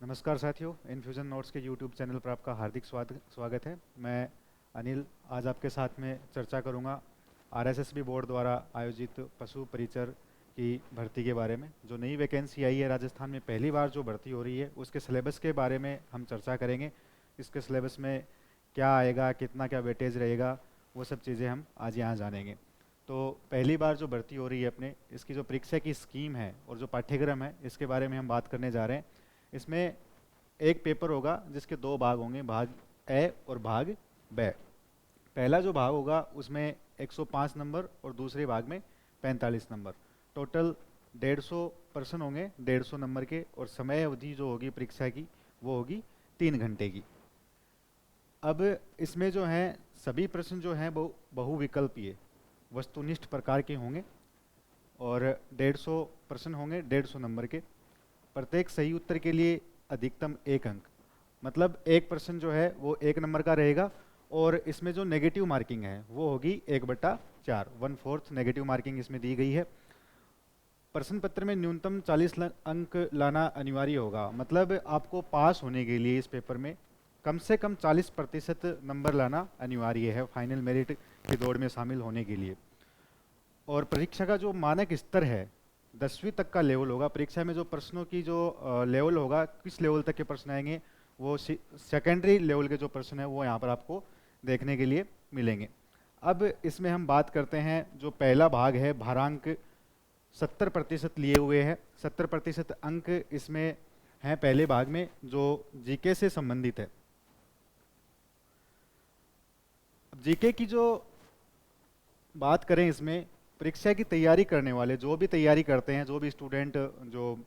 नमस्कार साथियों, infusion notes के यूट्यूब चैनल पर आपका हार्दिक स्वागत है। मैं अनिल आज आपके साथ में चर्चा करूंगा आरएसएसबी बोर्ड द्वारा आयोजित पशु परिचर की भर्ती के बारे में। जो नई वैकेंसी आई है राजस्थान में, पहली बार जो भर्ती हो रही है, उसके सिलेबस के बारे में हम चर्चा करेंगे। इसके सिलेबस में क्या आएगा, कितना क्या वेटेज रहेगा, वो सब चीज़ें हम आज यहाँ जानेंगे। तो पहली बार जो भर्ती हो रही है अपने, इसकी जो परीक्षा की स्कीम है और जो पाठ्यक्रम है, इसके बारे में हम बात करने जा रहे हैं। इसमें एक पेपर होगा जिसके दो भाग होंगे, भाग ए और भाग बे। पहला जो भाग होगा उसमें 105 नंबर और दूसरे भाग में 45 नंबर। टोटल 150 प्रश्न होंगे, 150 नंबर के, और समय अवधि जो होगी परीक्षा की वो होगी 3 घंटे की। अब इसमें जो है सभी प्रश्न जो हैं वो बहुविकल्पीय वस्तुनिष्ठ प्रकार के होंगे और 150 प्रश्न होंगे 150 नंबर के। प्रत्येक सही उत्तर के लिए अधिकतम 1 अंक, मतलब एक प्रश्न जो है वो 1 नंबर का रहेगा। और इसमें जो नेगेटिव मार्किंग है वो होगी 1/4, 1/4 नेगेटिव मार्किंग इसमें दी गई है। प्रश्न पत्र में न्यूनतम 40 अंक लाना अनिवार्य होगा, मतलब आपको पास होने के लिए इस पेपर में कम से कम 40% नंबर लाना अनिवार्य है फाइनल मेरिट की दौड़ में शामिल होने के लिए। और परीक्षा का जो मानक स्तर है 10वीं तक का लेवल होगा। परीक्षा में जो प्रश्नों की जो लेवल होगा, किस लेवल तक के प्रश्न आएंगे, वो सेकेंडरी लेवल के जो प्रश्न है वो यहाँ पर आपको देखने के लिए मिलेंगे। अब इसमें हम बात करते हैं, जो पहला भाग है भारांक 70% लिए हुए हैं। 70% अंक इसमें हैं पहले भाग में, जो जीके से संबंधित है। जीके की जो बात करें, इसमें परीक्षा की तैयारी करने वाले, जो भी तैयारी करते हैं, जो भी स्टूडेंट, जो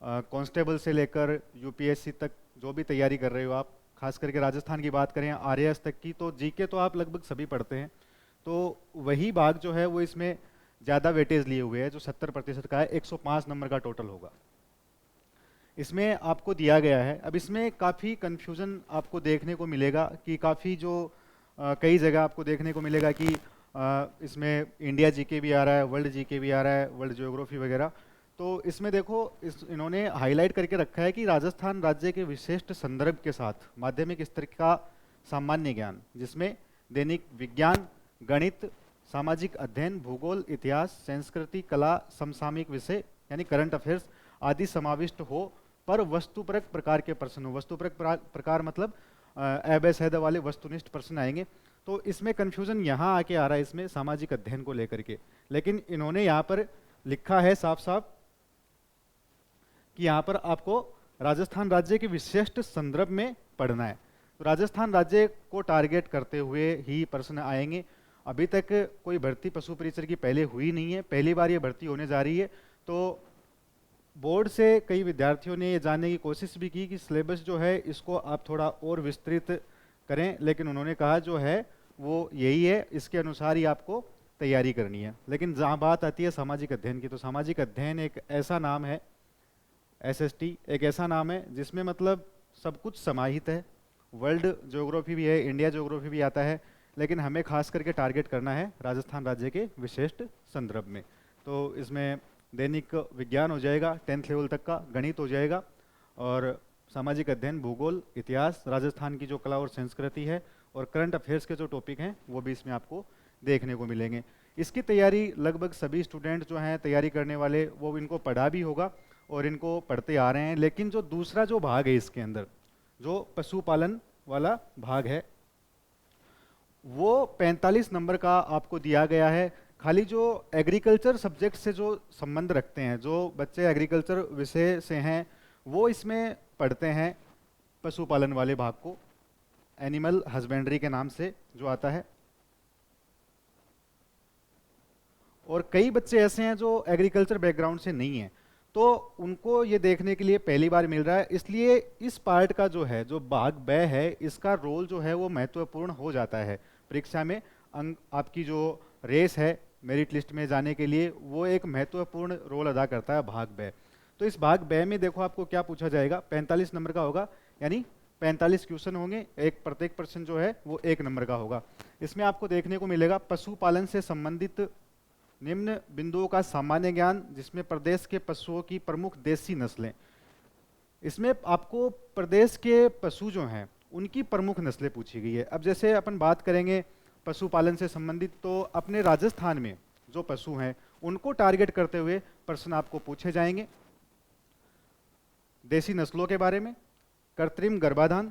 कांस्टेबल से लेकर यूपीएससी तक जो भी तैयारी कर रहे हो आप, खास करके राजस्थान की बात करें आरएएस तक की, तो जीके तो आप लगभग सभी पढ़ते हैं। तो वही भाग जो है वो इसमें ज़्यादा वेटेज लिए हुए है, जो 70% का है। 105 नंबर का टोटल होगा इसमें आपको दिया गया है। अब इसमें काफ़ी कन्फ्यूज़न आपको देखने को मिलेगा कि काफ़ी जो कई जगह आपको देखने को मिलेगा कि इसमें इंडिया जीके भी आ रहा है, वर्ल्ड जीके भी आ रहा है, वर्ल्ड ज्योग्राफी वगैरह। तो इसमें देखो, इन्होंने हाईलाइट करके रखा है कि राजस्थान राज्य के विशिष्ट संदर्भ के साथ माध्यमिक स्तर का सामान्य ज्ञान, जिसमें दैनिक विज्ञान, गणित, सामाजिक अध्ययन, भूगोल, इतिहास, संस्कृति, कला, समसामयिक विषय यानी करंट अफेयर्स आदि समाविष्ट हो, पर वस्तुपरक प्रकार के प्रश्न हो। वस्तुपरक प्रकार मतलब अवैध वाले वस्तुनिष्ठ प्रश्न आएंगे। तो इसमें कंफ्यूजन यहाँ आके आ रहा है, इसमें सामाजिक अध्ययन को लेकर के। लेकिन इन्होंने यहाँ पर लिखा है साफ साफ कि यहाँ पर आपको राजस्थान राज्य के विशिष्ट संदर्भ में पढ़ना है। तो राजस्थान राज्य को टारगेट करते हुए ही प्रश्न आएंगे। अभी तक कोई भर्ती पशु परिचर की पहले हुई नहीं है, पहली बार ये भर्ती होने जा रही है। तो बोर्ड से कई विद्यार्थियों ने ये जानने की कोशिश भी की कि सिलेबस जो है इसको आप थोड़ा और विस्तृत करें, लेकिन उन्होंने कहा जो है वो यही है, इसके अनुसार ही आपको तैयारी करनी है। लेकिन जहाँ बात आती है सामाजिक अध्ययन की, तो सामाजिक अध्ययन एक ऐसा नाम है, एसएसटी एक ऐसा नाम है जिसमें मतलब सब कुछ समाहित है। वर्ल्ड ज्योग्राफी भी है, इंडिया ज्योग्राफी भी आता है, लेकिन हमें खास करके टारगेट करना है राजस्थान राज्य के विशिष्ट संदर्भ में। तो इसमें दैनिक विज्ञान हो जाएगा 10th लेवल तक का, गणित हो जाएगा, और सामाजिक अध्ययन, भूगोल, इतिहास, राजस्थान की जो कला और संस्कृति है, और करंट अफेयर्स के जो टॉपिक हैं वो भी इसमें आपको देखने को मिलेंगे। इसकी तैयारी लगभग सभी स्टूडेंट जो हैं तैयारी करने वाले, वो इनको पढ़ा भी होगा और इनको पढ़ते आ रहे हैं। लेकिन जो दूसरा जो भाग है इसके अंदर, जो पशुपालन वाला भाग है, वो 45 नंबर का आपको दिया गया है। खाली जो एग्रीकल्चर सब्जेक्ट से जो संबंध रखते हैं, जो बच्चे एग्रीकल्चर विषय से हैं, वो इसमें पढ़ते हैं पशुपालन वाले भाग को, एनिमल हस्बेंड्री के नाम से जो आता है। और कई बच्चे ऐसे हैं जो एग्रीकल्चर बैकग्राउंड से नहीं हैं, तो उनको ये देखने के लिए पहली बार मिल रहा है। इसलिए इस पार्ट का जो है, जो भाग ब है, इसका रोल जो है वो महत्वपूर्ण हो जाता है परीक्षा में। अंक आपकी जो रेस है मेरिट लिस्ट में जाने के लिए, वो एक महत्वपूर्ण रोल अदा करता है भाग ब। तो इस भाग ब में देखो आपको क्या पूछा जाएगा, 45 नंबर का होगा, यानी 45 क्वेश्चन होंगे। एक प्रत्येक प्रश्न जो है वो 1 नंबर का होगा। इसमें आपको देखने को मिलेगा पशुपालन से संबंधित निम्न बिंदुओं का सामान्य ज्ञान, जिसमें प्रदेश के पशुओं की प्रमुख देसी नस्लें, इसमें आपको प्रदेश के पशु जो हैं उनकी प्रमुख नस्लें पूछी गई है। अब जैसे अपन बात करेंगे पशुपालन से संबंधित, तो अपने राजस्थान में जो पशु हैं उनको टारगेट करते हुए प्रश्न आपको पूछे जाएंगे। देसी नस्लों के बारे में, कृत्रिम गर्भाधान,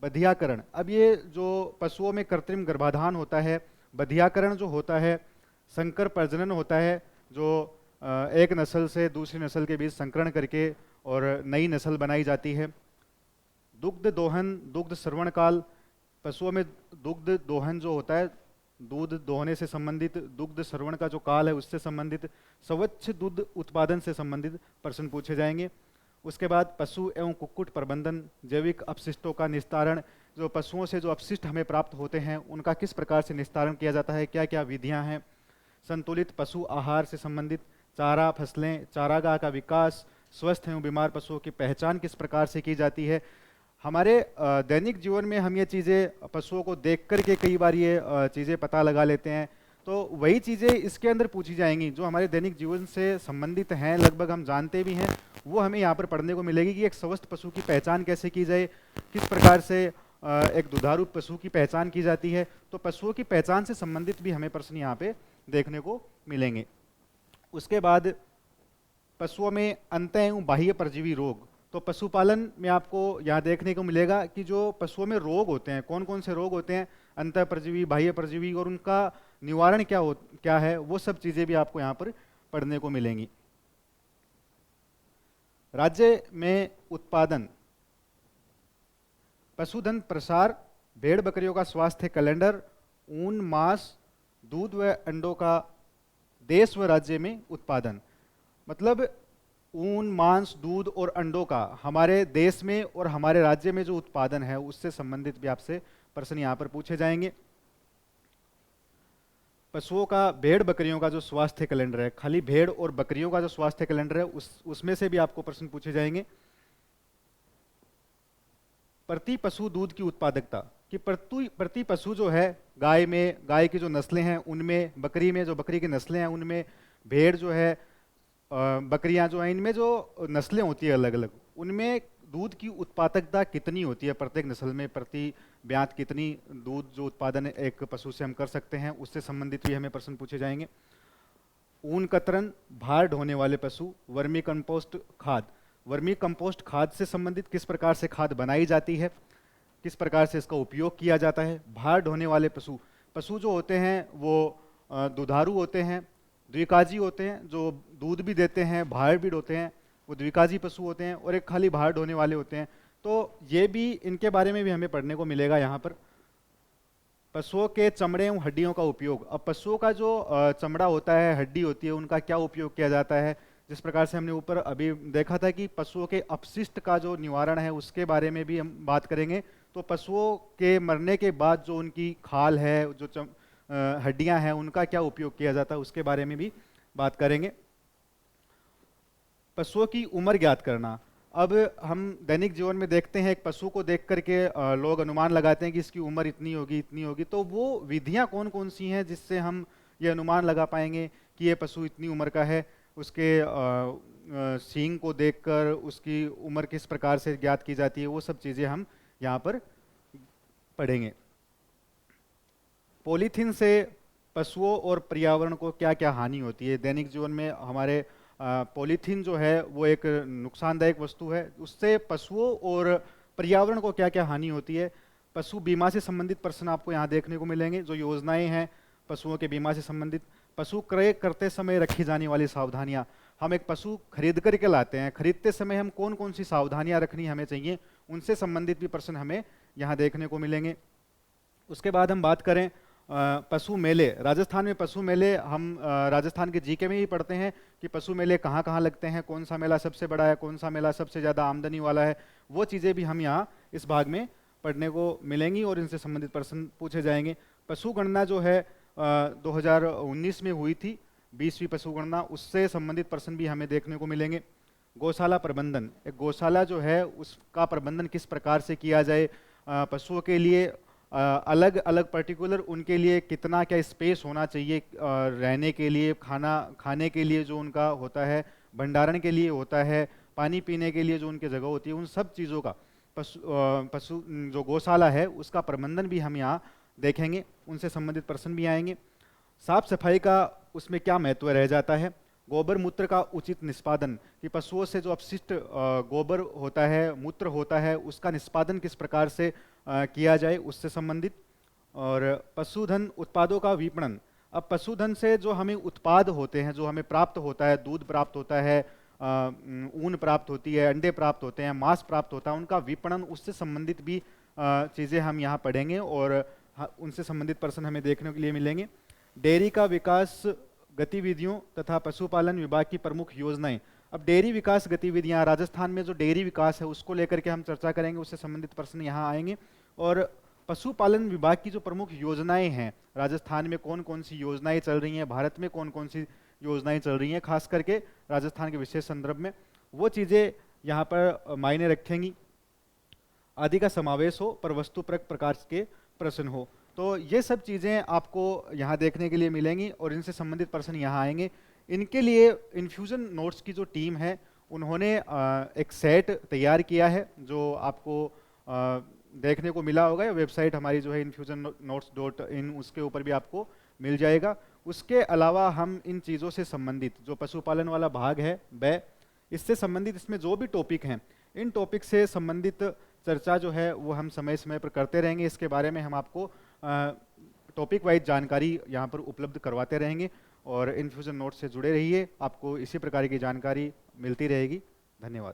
बधियाकरण। अब ये जो पशुओं में कृत्रिम गर्भाधान होता है, बधियाकरण जो होता है, संकर प्रजनन होता है, जो एक नस्ल से दूसरी नस्ल के बीच संकरण करके और नई नस्ल बनाई जाती है। दुग्ध दोहन, दुग्ध श्रवण काल, पशुओं में दुग्ध दोहन जो होता है, दूध दोहने से संबंधित, दुग्ध श्रवण का जो काल है उससे संबंधित, स्वच्छ दूध उत्पादन से संबंधित प्रश्न पूछे जाएंगे। उसके बाद पशु एवं कुक्कुट प्रबंधन, जैविक अपशिष्टों का निस्तारण, जो पशुओं से जो अपशिष्ट हमें प्राप्त होते हैं उनका किस प्रकार से निस्तारण किया जाता है, क्या क्या विधियां हैं। संतुलित पशु आहार से संबंधित, चारा फसलें, चारागाह का विकास, स्वस्थ एवं बीमार पशुओं की पहचान किस प्रकार से की जाती है। हमारे दैनिक जीवन में हम ये चीज़ें पशुओं को देख कर के कई बार ये चीज़ें पता लगा लेते हैं, तो वही चीज़ें इसके अंदर पूछी जाएंगी जो हमारे दैनिक जीवन से संबंधित हैं, लगभग हम जानते भी हैं, वो हमें यहाँ पर पढ़ने को मिलेगी कि एक स्वस्थ पशु की पहचान कैसे की जाए, किस प्रकार से एक दुधारू पशु की पहचान की जाती है। तो पशुओं की पहचान से संबंधित भी हमें प्रश्न यहाँ पे देखने को मिलेंगे। उसके बाद पशुओं में अंत एवं बाह्य परजीवी रोग, तो पशुपालन में आपको यहाँ देखने को मिलेगा कि जो पशुओं में रोग होते हैं, कौन कौन से रोग होते हैं, अंत परजीवी, बाह्य परजीवी, और उनका निवारण क्या है, वो सब चीज़ें भी आपको यहाँ पर पढ़ने को मिलेंगी। राज्य में उत्पादन, पशुधन प्रसार, भेड़ बकरियों का स्वास्थ्य कैलेंडर, ऊन, मांस, दूध व अंडों का देश व राज्य में उत्पादन। मतलब ऊन, मांस, दूध और अंडों का हमारे देश में और हमारे राज्य में जो उत्पादन है उससे संबंधित भी आपसे प्रश्न यहाँ पर पूछे जाएंगे। पशुओं का, भेड़ बकरियों का जो स्वास्थ्य कैलेंडर है, खाली भेड़ और बकरियों का जो स्वास्थ्य कैलेंडर है उसमें से भी आपको प्रश्न पूछे जाएंगे। प्रति पशु दूध की उत्पादकता, कि प्रति पशु जो है, गाय में गाय की जो नस्लें हैं उनमें, बकरी में जो बकरी की नस्लें हैं उनमें, भेड़ जो है, बकरियां जो हैं, इनमें जो नस्लें होती है अलग अलग, उनमें दूध की उत्पादकता कितनी होती है, प्रत्येक नस्ल में प्रति ब्यात कितनी दूध जो उत्पादन एक पशु से हम कर सकते हैं, उससे संबंधित भी हमें प्रश्न पूछे जाएंगे। ऊन कतरन, भार ढोने वाले पशु, वर्मी कंपोस्ट खाद, वर्मी कंपोस्ट खाद से संबंधित किस प्रकार से खाद बनाई जाती है, किस प्रकार से इसका उपयोग किया जाता है। भार ढोने वाले पशु, पशु जो होते हैं वो दुधारू होते हैं, द्विकाजी होते हैं, जो दूध भी देते हैं, भार भी ढोते हैं, वो द्विकाजी पशु होते हैं, और एक खाली भार ढोने वाले होते हैं। तो ये भी, इनके बारे में भी हमें पढ़ने को मिलेगा यहाँ पर। पशुओं के चमड़े एवं हड्डियों का उपयोग, अब पशुओं का जो चमड़ा होता है, हड्डी होती है, उनका क्या उपयोग किया जाता है। जिस प्रकार से हमने ऊपर अभी देखा था कि पशुओं के अपशिष्ट का जो निवारण है उसके बारे में भी हम बात करेंगे। तो पशुओं के मरने के बाद जो उनकी खाल है, जो हड्डियां हैं, उनका क्या उपयोग किया जाता है उसके बारे में भी बात करेंगे। पशुओं की उम्र ज्ञात करना, अब हम दैनिक जीवन में देखते हैं एक पशु को देख करके लोग अनुमान लगाते हैं कि इसकी उम्र इतनी होगी इतनी होगी। तो वो विधियां कौन कौन सी हैं जिससे हम ये अनुमान लगा पाएंगे कि ये पशु इतनी उम्र का है। उसके सींग को देखकर उसकी उम्र किस प्रकार से ज्ञात की जाती है, वो सब चीज़ें हम यहाँ पर पढ़ेंगे। पॉलीथीन से पशुओं और पर्यावरण को क्या क्या हानि होती है। दैनिक जीवन में हमारे पॉलीथीन जो है वो एक नुकसानदायक वस्तु है, उससे पशुओं और पर्यावरण को क्या क्या हानि होती है। पशु बीमा से संबंधित प्रश्न आपको यहाँ देखने को मिलेंगे, जो योजनाएं हैं पशुओं के बीमा से संबंधित। पशु क्रय करते समय रखी जाने वाली सावधानियां, हम एक पशु खरीद करके लाते हैं, खरीदते समय हम कौन कौन सी सावधानियां रखनी हमें चाहिए, उनसे संबंधित भी प्रश्न हमें यहाँ देखने को मिलेंगे। उसके बाद हम बात करें पशु मेले, राजस्थान में पशु मेले, हम राजस्थान के जीके में ही पढ़ते हैं कि पशु मेले कहाँ कहाँ लगते हैं, कौन सा मेला सबसे बड़ा है, कौन सा मेला सबसे ज़्यादा आमदनी वाला है। वो चीज़ें भी हम यहाँ इस भाग में पढ़ने को मिलेंगी और इनसे संबंधित प्रश्न पूछे जाएंगे। पशु गणना जो है 2019 में हुई थी, 20वीं पशु गणना, उससे संबंधित प्रश्न भी हमें देखने को मिलेंगे। गौशाला प्रबंधन, एक गौशाला जो है उसका प्रबंधन किस प्रकार से किया जाए, पशुओं के लिए अलग अलग पर्टिकुलर उनके लिए कितना क्या स्पेस होना चाहिए रहने के लिए, खाना खाने के लिए जो उनका होता है, भंडारण के लिए होता है, पानी पीने के लिए जो उनकी जगह होती है, उन सब चीज़ों का पशु जो गौशाला है उसका प्रबंधन भी हम यहाँ देखेंगे, उनसे संबंधित पर्सन भी आएंगे। साफ सफाई का उसमें क्या महत्व रह जाता है, गोबर मूत्र का उचित निष्पादन, कि पशुओं से जो अपशिष्ट गोबर होता है, मूत्र होता है, उसका निष्पादन किस प्रकार से किया जाए, उससे संबंधित। और पशुधन उत्पादों का विपणन, अब पशुधन से जो हमें उत्पाद होते हैं, जो हमें प्राप्त होता है, दूध प्राप्त होता है, ऊन प्राप्त होती है, अंडे प्राप्त होते हैं, मांस प्राप्त होता है, उनका विपणन, उससे संबंधित भी चीज़ें हम यहाँ पढ़ेंगे और उनसे संबंधित पर्सन हमें देखने के लिए मिलेंगे। डेयरी का विकास गतिविधियों तथा पशुपालन विभाग की प्रमुख योजनाएं, अब डेयरी विकास गतिविधियां, राजस्थान में जो डेयरी विकास है उसको लेकर के हम चर्चा करेंगे, उससे संबंधित पर्सन यहाँ आएंगे। और पशुपालन विभाग की जो प्रमुख योजनाएं हैं, राजस्थान में कौन कौन सी योजनाएं चल रही हैं, भारत में कौन कौन सी योजनाएं चल रही हैं, खास करके राजस्थान के विशेष संदर्भ में, वो चीज़ें यहाँ पर मायने रखेंगी। आदि का समावेश हो पर वस्तुपरक प्रकार के प्रश्न हो। तो ये सब चीज़ें आपको यहाँ देखने के लिए मिलेंगी और इनसे संबंधित पर्सन यहाँ आएंगे। इनके लिए इन्फ्यूजन नोट्स की जो टीम है उन्होंने एक सेट तैयार किया है जो आपको देखने को मिला होगा, या वेबसाइट हमारी जो है infusionnotes.in, उसके ऊपर भी आपको मिल जाएगा। उसके अलावा हम इन चीज़ों से संबंधित जो पशुपालन वाला भाग है वह, इससे संबंधित इसमें जो भी टॉपिक हैं, इन टॉपिक से संबंधित चर्चा जो है वो हम समय समय पर करते रहेंगे। इसके बारे में हम आपको टॉपिक वाइज जानकारी यहाँ पर उपलब्ध करवाते रहेंगे और इन्फ्यूजन नोट से जुड़े रहिए, आपको इसी प्रकार की जानकारी मिलती रहेगी। धन्यवाद।